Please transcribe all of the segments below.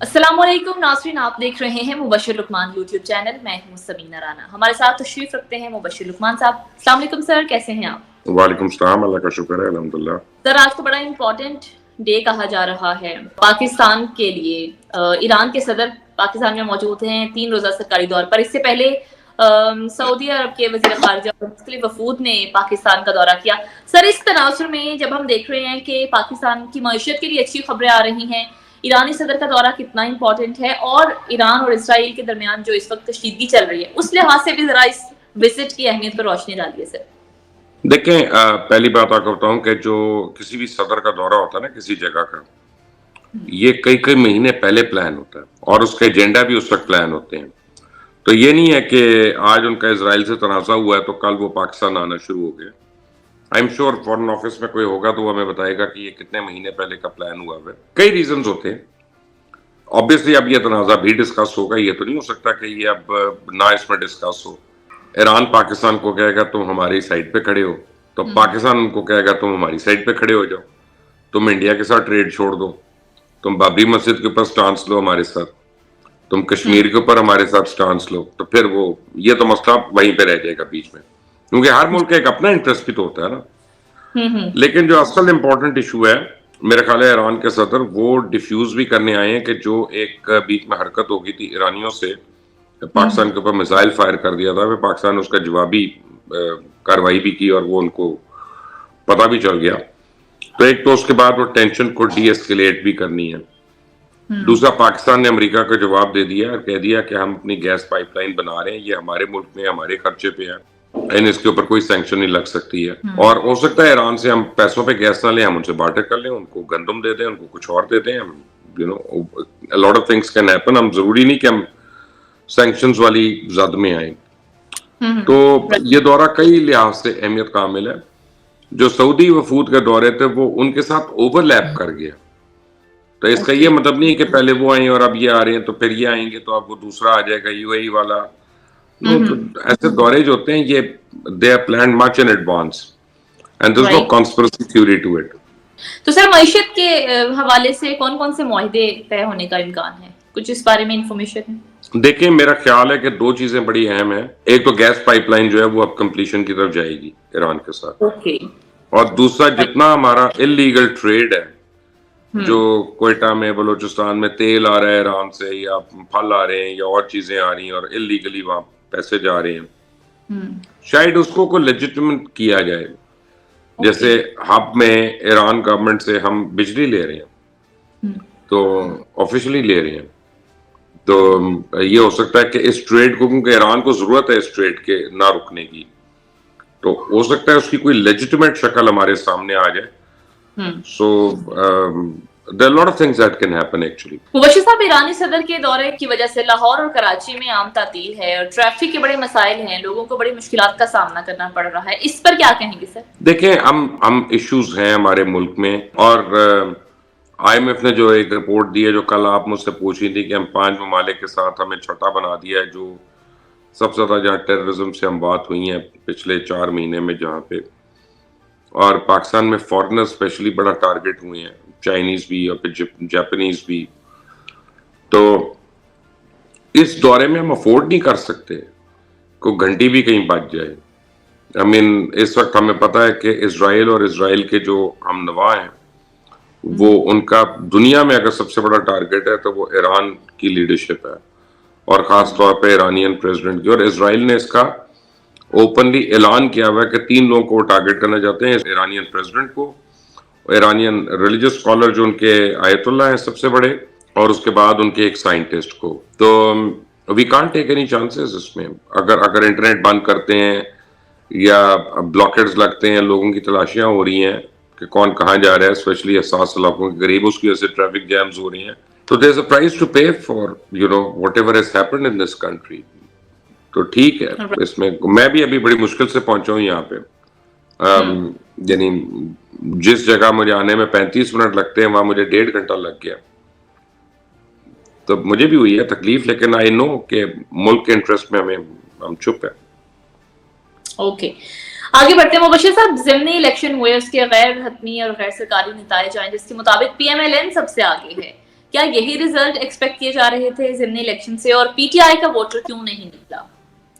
अस्सलाम वालेकुम नाज़रीन, आप देख रहे हैं मुबश्शिर लुकमान यूट्यूब चैनल। मैं हूं समीना राना। हमारे साथ तशरीफ रखते हैं मुबश्शिर लुकमान साहब। अस्सलाम वालेकुम सर, कैसे हैं आप? वालेकुम सलाम, अल्लाह का शुक्र है, अल्हम्दुलिल्लाह। सर, आज तो बड़ा इम्पोर्टेंट डे कहा जा रहा है पाकिस्तान के लिए। ईरान के सदर पाकिस्तान में मौजूद हैं 3 रोज़ा सरकारी दौर पर। इससे पहले सऊदी अरब के वज़ीर ख़ारिजा और मुख्तलिफ वफ़ूद ने पाकिस्तान का दौरा किया। सर, इस तनासुर में जब हम देख रहे हैं कि पाकिस्तान की मईशत के लिए अच्छी खबरें आ रही हैं, ईरानी सदर का दौरा कितना इंपॉर्टेंट है और ईरान और इसराइल के दरमियान जो इस वक्त कशीदगी चल रही है, उस लिहाज से भी जरा इस विजिट की अहमियत पर रोशनी डालिए सर। देखें, पहली बात आपको बताऊं कि जो किसी भी सदर का दौरा होता है ना किसी जगह का, ये कई कई महीने पहले प्लान होता है और उसका एजेंडा भी उस वक्त प्लान होते हैं। तो ये नहीं है कि आज उनका इजराइल से तनाज़ा हुआ है तो कल वो पाकिस्तान आना शुरू हो गया। I am sure foreign office में कोई होगा तो वो हमें बताएगा कि ये कितने महीने पहले का प्लान हुआ है। कई रीजंस होते हैं। ऑब्वियसली अब ये तनाज़ा भी डिस्कस होगा, ये तो नहीं हो सकता कि ये अब ना इसमें डिस्कस हो। ईरान पाकिस्तान को कहेगा तुम हमारी साइड पे खड़े हो, तो पाकिस्तान उनको कहेगा तुम हमारी साइड पे खड़े हो जाओ, तुम इंडिया के साथ ट्रेड छोड़ दो, तुम बाबरी मस्जिद के ऊपर स्टांस लो हमारे साथ, तुम कश्मीर के ऊपर हमारे साथ स्टांस लो, तो फिर वो ये तो मसला वहीं पे रह जाएगा बीच में, क्योंकि हर मुल्क का एक अपना इंटरेस्ट भी तो होता है ना। लेकिन जो असल इम्पोर्टेंट इशू है, मेरा ख्याल है ईरान के सदर वो डिफ्यूज भी करने आए हैं कि जो एक बीच में हरकत हो गई थी ईरानियों से, पाकिस्तान के ऊपर मिसाइल फायर कर दिया था, फिर पाकिस्तान ने उसका जवाबी कार्रवाई भी की और वो उनको पता भी चल गया। तो एक तो उसके बाद वो टेंशन को डी एस्केलेट भी करनी है। दूसरा, पाकिस्तान ने अमेरिका को जवाब दे दिया और कह दिया कि हम अपनी गैस पाइपलाइन बना रहे हैं, ये हमारे मुल्क में हमारे खर्चे पे है, एंड इसके ऊपर कोई सैंक्शन नहीं लग सकती है। और हो सकता है ईरान से हम पैसों पे गैस ना लें, हम उनसे बार्टर कर लें, उनको गंदम दे दें, उनको कुछ और दे दें, हम a lot of things can happen. हम जरूरी नहीं कि हम सैंक्शंस वाली जद में आए। तो ये दौरा कई लिहाज से अहमियत कामिल है। जो सऊदी वफूद के दौरे थे वो उनके साथ ओवरलैप कर गया। तो इसका ये मतलब नहीं कि पहले वो आए और अब ये आ रहे हैं तो फिर ये आएंगे तो अब वो दूसरा आ जाएगा यूएई वाला। तो ऐसे दौरे जो होते हैं ये they are planned much in advance and there is no conspiracy theory to it. तो सर, मईशत के हवाले से कौन कौन से मुआहदे तय होने का इम्कान है, कुछ इस बारे में इंफॉर्मेशन है? देखिए, मेरा ख्याल है कि दो चीजें बड़ी अहम है। एक तो गैस पाइपलाइन जो है वो अब कंप्लीशन की तरफ जाएगी ईरान के साथ, और दूसरा जितना हमारा इलीगल ट्रेड है, जो कोयटा में बलूचिस्तान में तेल आ रहा है ईरान से, या फल आ रहे हैं या और चीजें आ रही हैं और इलीगली वहां पैसे जा रहे हैं, शायद उसको को लेजिटिमेट किया जाए। जैसे हब में ईरान गवर्नमेंट से हम बिजली ले रहे हैं, तो ऑफिशियली ले रहे हैं, तो ये हो सकता है कि इस ट्रेड को, क्योंकि ईरान को जरूरत है इस ट्रेड के ना रुकने की, तो हो सकता है उसकी कोई लेजिटिमेट शक्ल हमारे सामने आ जाए। सो there are a lot of things that can happen actually. Mubashshir साहब, ईरानी सदर के दौरे की वजह से लाहौर और कराची में आम तातील है और ट्रैफिक के बड़े मसाइल हैं, लोगों को बड़ी मुश्किलात का सामना करना पड़ रहा है, इस पर क्या कहेंगे सर? देखें, हम इश्यूज हैं हमारे मुल्क में, और IMF ने जो एक रिपोर्ट दी है जो कल आप मुझसे पूछी थी कि हम 5 ममालिक के साथ हमें छठा बना दिया है, जो सबसे ज्यादा जहाँ टेररिज्म से हम बात हुई है पिछले 4 महीने में, जहाँ पे और पाकिस्तान में फॉरेनर स्पेशली बड़ा टारगेट हुए हैं, चाइनीज भी और फिर जापानीज भी। तो इस दौरे में हम अफोर्ड नहीं कर सकते को घंटी भी कहीं बच जाए। आई मीन, इस वक्त हमें पता है कि इजराइल और इजराइल के जो हम नवा हैं, वो उनका दुनिया में अगर सबसे बड़ा टारगेट है तो वो ईरान की लीडरशिप है, और खास तौर पे ईरानियन प्रेसिडेंट की। और इजराइल ने इसका ओपनली ऐलान किया हुआ है कि 3 लोगों को टारगेट करना चाहते हैं, ईरानियन प्रेसिडेंट को, ईरानियन रिलीजियस स्कॉलर जो उनके आयतुल्लाह हैं सबसे बड़े, और उसके बाद उनके एक साइंटिस्ट को। तो we can't take any chances इसमें। अगर इंटरनेट बंद करते हैं या ब्लॉकेट्स लगते हैं, लोगों की तलाशियां हो रही हैं कि कौन कहाँ जा रहा है, स्पेशली हसास इलाकों के करीब, उसकी वजह से ट्रैफिक जैम्स हो रही हैं, तो there is a price to pay for whatever has happened in this country. तो ठीक है, इसमें मैं भी अभी बड़ी मुश्किल से पहुंचा हूँ यहाँ पे। यानी जिस जगह मुझे आने में 35 मिनट लगते हैं, वहां मुझे 1.5 घंटा लग गया। तो मुझे भी हुई है तकलीफ, लेकिन आई नो कि मुल्क के इंटरेस्ट में हम चुप है। ओके, आगे बढ़ते हैं। मुबश्शिर साहब, ज़िमनी इलेक्शन हुए, उसके गैर हतमी और गैर सरकारी नताइज आए, जिसके मुताबिक PMLN सबसे आगे है। کیا یہی ریزلٹ ایکسپیکٹ کیے جا رہے تھے ضمنی الیکشن سے؟ اور پی ٹی آئی کا ووٹر کیوں نہیں نکلا؟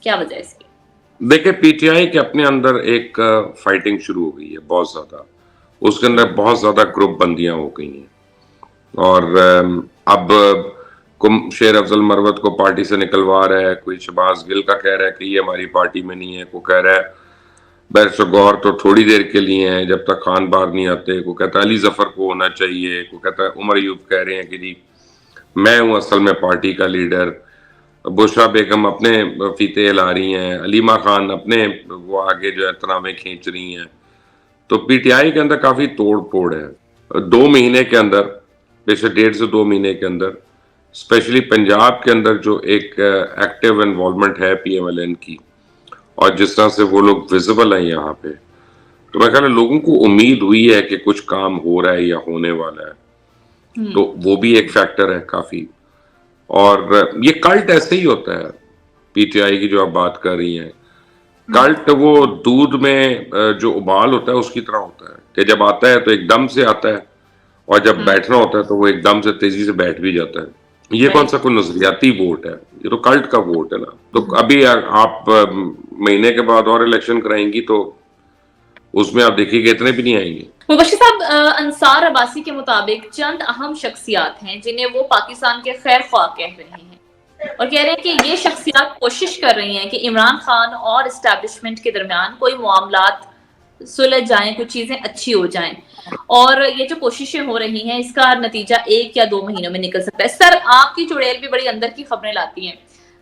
کیا وجہ ہے اس کی؟ دیکھیں پی ٹی آئی کے اپنے اندر ایک فائٹنگ شروع ہو گئی ہے بہت زیادہ. اس کے اندر بہت زیادہ گروپ بندیاں ہو گئی ہیں. اور اب شیر افضل مروت کو پارٹی سے نکلوا رہا ہے, کوئی شہباز گل کا کہہ رہا ہے کہ یہ ہماری پارٹی میں نہیں ہے, کوئی کہہ رہا ہے بیرسٹر گوہر تو تھوڑی دیر کے لیے ہیں جب تک خان باہر نہیں آتے, کوئی کہتا ہے علی ظفر کو ہونا چاہیے, کوئی کہتا ہے عمر ایوب کہہ رہے ہیں کہ جی میں ہوں اصل میں پارٹی کا لیڈر, بشرا بیگم اپنے فیتے ہلا رہی ہیں, علیمہ خان اپنے وہ آگے جو ہے تنابیں کھینچ رہی ہیں. تو پی ٹی آئی کے اندر کافی توڑ پھوڑ ہے. 2 مہینے کے اندر, پیچھے 1.5 سے 2 مہینے کے اندر, اسپیشلی پنجاب کے اندر جو ایک ایکٹیو انوالومنٹ ہے پی ایم ایل این کی, اور جس طرح سے وہ لوگ ویزیبل ہیں یہاں پہ, تو میں کہہ رہا لوگوں کو امید ہوئی ہے کہ کچھ کام ہو رہا ہے یا ہونے والا ہے. تو وہ بھی ایک فیکٹر ہے کافی. اور یہ کلٹ ایسے ہی ہوتا ہے پی ٹی آئی کی جو آپ بات کر رہی ہیں. کلٹ وہ دودھ میں جو ابال ہوتا ہے اس کی طرح ہوتا ہے کہ جب آتا ہے تو ایک دم سے آتا ہے, اور جب بیٹھنا ہوتا ہے تو وہ ایک دم سے تیزی سے بیٹھ بھی جاتا ہے. یہ کون سا کوئی نظریاتی ووٹ ہے, یہ تو کلٹ کا ووٹ ہے نا. تو ابھی آپ مہینے کے بعد اور الیکشن کرائیں گی تو اس میں آپ دیکھیے کہ اتنے بھی نہیں آئیں گے. مبشر صاحب, انصار عباسی کے مطابق چند اہم شخصیات ہیں جنہیں وہ پاکستان کے خیر خواہ کہہ رہے ہیں, اور کہہ رہے ہیں کہ یہ شخصیات کوشش کر رہی ہیں کہ عمران خان اور اسٹیبلشمنٹ کے درمیان کوئی معاملات سلجھ جائیں, کچھ چیزیں اچھی ہو جائیں, اور یہ جو کوششیں ہو رہی ہیں اس کا نتیجہ 1 یا 2 مہینوں میں نکل سکتا ہے. سر, آپ کی چڑیل بھی بڑی اندر کی خبریں لاتی ہیں,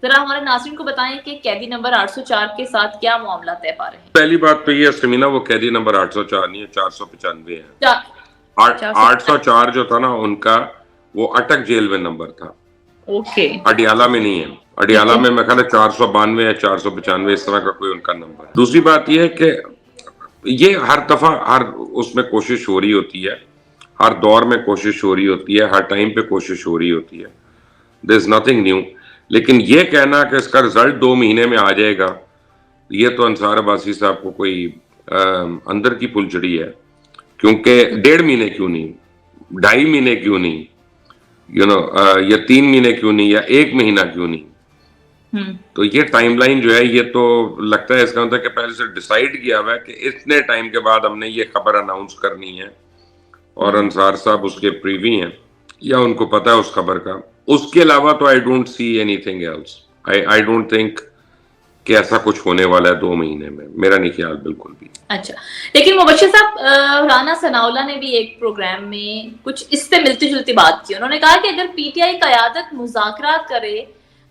ذرا ہمارے ناظرین کو بتائیں کہ قیدی نمبر 804 کے ساتھ کیا معاملہ طے پا رہے ہیں؟ پہلی بات تو یہ سمینا, وہ قیدی نمبر 804 نہیں ہے, 495 ہے. 804 جو تھا نا ان کا, وہ اٹک جیل میں نمبر تھا, اڈیالہ میں نہیں ہے. اڈیالہ میں خیال ہے 492 یا 495 اس طرح کا کوئی ان کا نمبر ہے. دوسری بات یہ ہے کہ یہ ہر دفعہ ہر اس میں کوشش ہو رہی ہوتی ہے, ہر دور میں کوشش ہو رہی ہوتی ہے, ہر ٹائم پہ کوشش ہو رہی ہوتی ہے. دیر از نتھنگ نیو. لیکن یہ کہنا کہ اس کا رزلٹ 2 مہینے میں آ جائے گا, یہ تو انصار عباسی صاحب کو کوئی اندر کی پلچڑی ہے. کیونکہ 1.5 مہینے کیوں نہیں, 2.5 مہینے کیوں نہیں, یا 3 مہینے کیوں نہیں, یا 1 مہینہ کیوں نہیں. تو یہ ٹائم لائن جو ہے یہ تو لگتا ہے اس کا مطلب کہ پہلے سے ڈیسائیڈ کیا ہوا ہے کہ اتنے ٹائم کے بعد ہم نے یہ خبر اناؤنس کرنی ہے, اور انصار صاحب اس کے پریوی ہیں یا ان کو پتا ہے اس خبر کا. اس کے علاوہ تو I don't see anything else. I don't think کہ ایسا کچھ ہونے والا ہے 2 مہینے میں, میرا نہیں خیال بالکل بھی. اچھا, لیکن مبشر صاحب, رانا ثناءاللہ نے بھی ایک پروگرام میں کچھ اس سے ملتی جلتی بات کی. انہوں نے کہا کہ اگر پی ٹی آئی قیادت مذاکرات کرے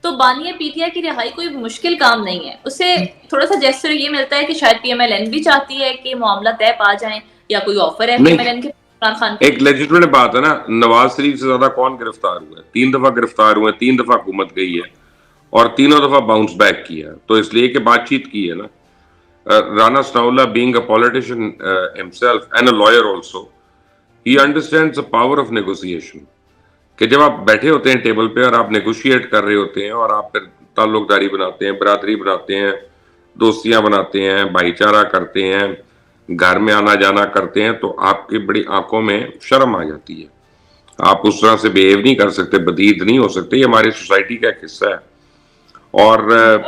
تو بانی پی ٹی آئی کی رہائی کوئی مشکل کام نہیں ہے. اسے تھوڑا سا جیسر یہ ملتا ہے کہ شاید پی ایم ایل این بھی چاہتی ہے کہ معاملہ طے پا جائیں, یا کوئی آفر ہے پی ایم ایل این کے عمران خان کو. ایک لیجیٹمیٹ بات ہے نا, نواز شریف سے زیادہ کون گرفتار ہوا ہے؟ 3 دفعہ گرفتار ہوئے, 3 دفعہ حکومت گئی ہے, اور 3 دفعہ باؤنس بیک کیا ہے. تو اس لیے کہ بات چیت کی ہے نا. Rana Sanaullah, being a politician himself and a lawyer also, he understands the power of negotiation. کہ جب آپ بیٹھے ہوتے ہیں ٹیبل پہ اور آپ نیگوشیٹ کر رہے ہوتے ہیں, اور آپ پھر تعلق داری بناتے ہیں, برادری بناتے ہیں, دوستیاں بناتے ہیں, بھائی چارہ کرتے ہیں, گھر میں آنا جانا کرتے ہیں, تو آپ کی بڑی آنکھوں میں شرم آ جاتی ہے. آپ اس طرح سے بیہیو نہیں کر سکتے, بدید نہیں ہو سکتے. یہ ہماری سوسائٹی کا ایک حصہ ہے. اور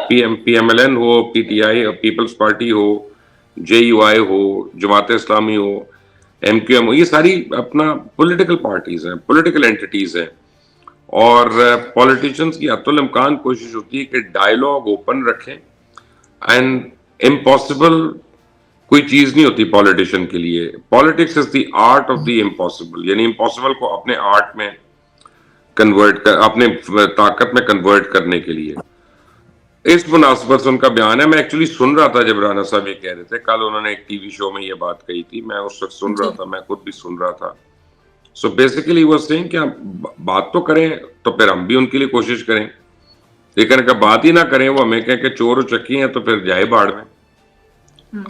پی ایم ایل این ہو, P T I, Peoples Party ہو, جے یو آئی ہو, جماعت اسلامی ہو, ایم کیو ایم ہو, یہ ساری اپنا پولیٹیکل پارٹیز ہیں, پولیٹیکل اینٹیز ہیں. اور پولیٹیشنز کی حتی الامکان کوشش ہوتی ہے کہ ڈائیلاگ اوپن رکھیں. اینڈ امپاسبل کوئی چیز نہیں ہوتی پولیٹیشین کے لیے. Politics is the art of the impossible, یعنی امپاسبل کو اپنے آرٹ میں کنورٹ کر, اپنے طاقت میں کنورٹ کرنے کے لیے. اس مناسبت سے ان کا بیان ہے. میں ایکچولی سن رہا تھا جب رانا صاحب یہ کہہ رہے تھے, کل انہوں نے ایک ٹی وی شو میں یہ بات کہی تھی, میں اس وقت سن رہا تھا, میں خود بھی سن رہا تھا. سو بیسیکلی وہ سینگ کہ بات تو کریں تو پھر ہم بھی ان کے لیے کوشش کریں, لیکن اگر بات ہی نہ کریں, وہ ہمیں کہیں کہ چور و چکی ہیں, تو پھر جائے باڑ میں,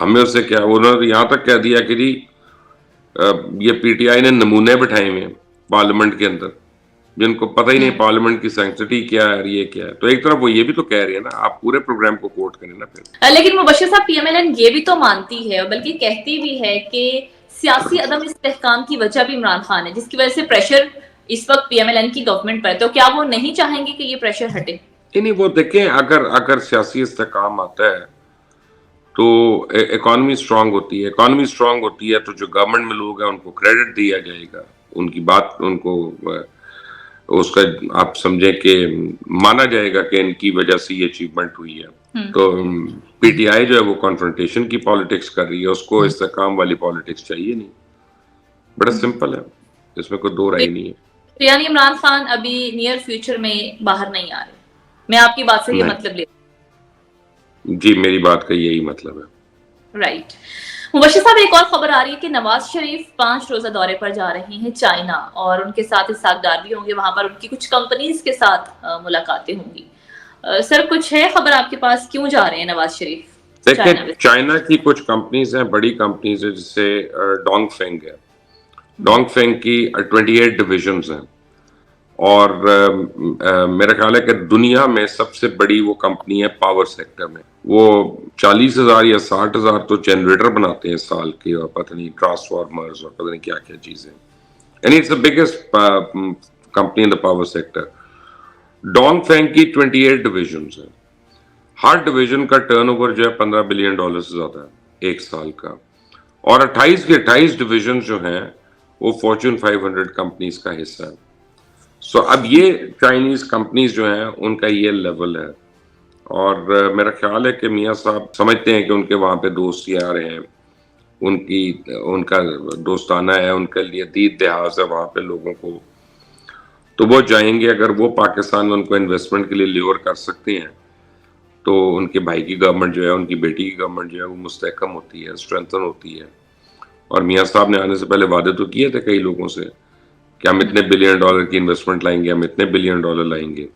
ہمیں اس سے کیا. انہوں نے یہاں تک کہہ دیا کہ جی یہ پی ٹی آئی نے نمونے بٹھائے ہوئے ہیں پارلیمنٹ کے اندر, جن کو پتہ ہی نہیں پارلیمنٹ کی سینکٹی کیا ہے اور یہ کیا ہے. تو ایک طرف وہ یہ بھی تو کہہ رہے ہیں نا, آپ پورے پروگرام کو کوٹ کریں نا پھر. لیکن مبشر صاحب, پی ایم ایل این یہ بھی تو مانتی ہے, بلکہ کہتی بھی ہے کہ سیاسی عدم استحکام کی وجہ بھی عمران خان ہے, جس کی وجہ سے پریشر इस वक्त PMLN की गवर्नमेंट पर, तो क्या वो नहीं चाहेंगे कि ये प्रेशर हटे? नहीं, वो देखें, अगर सियासी इस्तेकाम आता है तो इकॉनमी स्ट्रांग होती है। इकॉनमी स्ट्रांग होती है तो जो गवर्नमेंट में लोग हैं उनको क्रेडिट दिया जाएगा, उनकी बात उनको उसका आप समझें कि माना जाएगा कि इनकी वजह से ये अचीवमेंट हुई है। तो पीटीआई जो है वो कॉन्फ्रंटेशन की पॉलिटिक्स कर रही है, उसको इस्तेकाम वाली पॉलिटिक्स चाहिए नहीं। बड़ा सिंपल है, इसमें कोई दो राय नहीं है। तो यानी इमरान खान अभी नियर फ्यूचर में बाहर नहीं आ रहे, मैं आपकी बात से ये मतलब ले? जी, मेरी बात का यही मतलब है। राइट। मुबश्शिर साहब, एक और खबर आ रही है कि नवाज शरीफ 5 रोजा दौरे पर जा रहे हैं चाइना, और उनके साथ इसाकदार भी होंगे, वहां पर उनकी कुछ कंपनीज के साथ मुलाकातें होंगी। सर, कुछ है खबर आपके पास, क्यों जा रहे हैं नवाज शरीफ? देखिए, चाइना की कुछ कंपनीज हैं, बड़ी कंपनीज है, जिससे डोंगफेंग है। डोंगफेंग की 28 डिविजन्स हैं, और मेरा ख्याल है कि दुनिया में सबसे बड़ी वो कंपनी है पावर सेक्टर में। वो 40,000 या 60,000 तो जनरेटर बनाते हैं साल के, और पता नहीं ट्रांसफार्मर्स और पता नहीं क्या क्या चीजें, and it's the biggest company in the power sector. Dongfeng की 28 डिविजन्स हैं। हर डिवीजन का टर्नओवर जो है $15 बिलियन से ज्यादा है एक साल का, और 28 के 28 डिवीजन जो हैं वो फॉर्च्यून 500 कंपनीज का हिस्सा है। सो अब ये चाइनीज कंपनीज जो हैं उनका ये लेवल है, और मेरा ख्याल है कि मियाँ साहब समझते हैं कि उनके वहाँ पे दोस्त यार हैं, उनका दोस्ताना है, उनके लिए दीद देहाज है वहाँ पे लोगों को, तो वो जाएंगे। अगर वो पाकिस्तान में उनको इन्वेस्टमेंट के लिए ल्योर कर सकते हैं तो उनके भाई की गवर्नमेंट जो है, उनकी बेटी की गवर्नमेंट जो है वो मुस्तहकम होती है, स्ट्रेंथन होती है। और मियाँ साहब ने आने से पहले वादे तो किए थे कई लोगों से कि हम इतने $1 बिलियन की इन्वेस्टमेंट लाएंगे, हम इतने $1 बिलियन लाएंगे।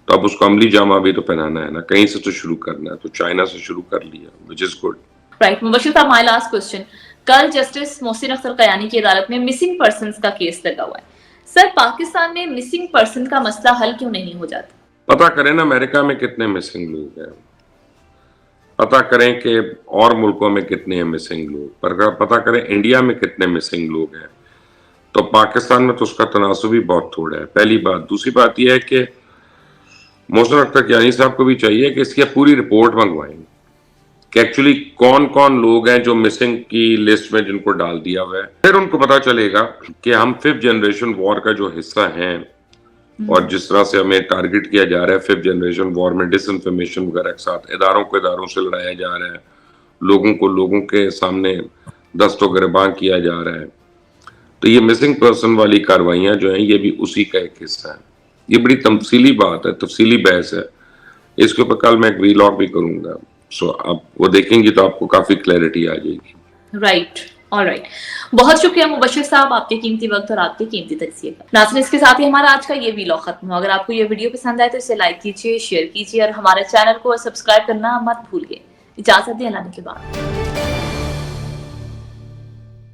तो अब उसको अमली जामा भी तो पहनाना है ना, कहीं से तो शुरू करना है, तो चाइना से शुरू कर लिया, which is good. Right. Mubashshir साहब, माय लास्ट क्वेश्चन, कल जस्टिस मोहसिन अख्तर कयानी की अदालत में मिसिंग पर्संस का केस लगा हुआ है। सर, पाकिस्तान में मिसिंग पर्सन का मसला हल क्यों नहीं हो जाता? पता करें ना अमेरिका में कितने मिसिंग लोग हैं, पता करें कि और मुल्कों में कितने हैं मिसिंग लोग, पर पता करें इंडिया में कितने मिसिंग लोग हैं। तो पाकिस्तान में तो उसका तनासुब भी बहुत थोड़ा है, पहली बात। दूसरी बात यह है कि मोहसिन अख्तर कयानी साहब को भी चाहिए कि इसकी पूरी रिपोर्ट मंगवाएं कि एक्चुअली कौन कौन लोग हैं जो मिसिंग की लिस्ट में जिनको डाल दिया हुआ है। फिर उनको पता चलेगा कि हम 5th जनरेशन वॉर का जो हिस्सा हैं, और जिस तरह से हमें टारगेट किया जा रहा है 5th जनरेशन वॉर में डिसइंफॉर्मेशन वगैरह के साथ, इदारों को इदारों से लड़ाया जा रहा है, लोगों को लोगों के सामने दस्तों गिरबां किया जा रहा है। तो ये मिसिंग पर्सन वाली कार्रवाइयां जो हैं ये भी उसी का एक हिस्सा है। ये बड़ी तफसीली बात है, तफसीली बहस है, इसके ऊपर कल मैं एक वीलॉग भी करूंगा। सो आप वो देखेंगे तो आपको काफी क्लैरिटी आ जाएगी। Right, alright. बहुत शुक्रिया मुबश्शिर साहब, आपके कीमती वक्त और आपके कीमती तजज़िये का। नाज़रीन, इसके साथ ही हमारा आज का ये वीलॉग खत्म हुआ। अगर आपको ये वीडियो पसंद आए तो इसे लाइक कीजिए, शेयर कीजिए, और हमारे चैनल को सब्सक्राइब करना मत भूलिए। इजाजत दें, अल्लाह के बाद।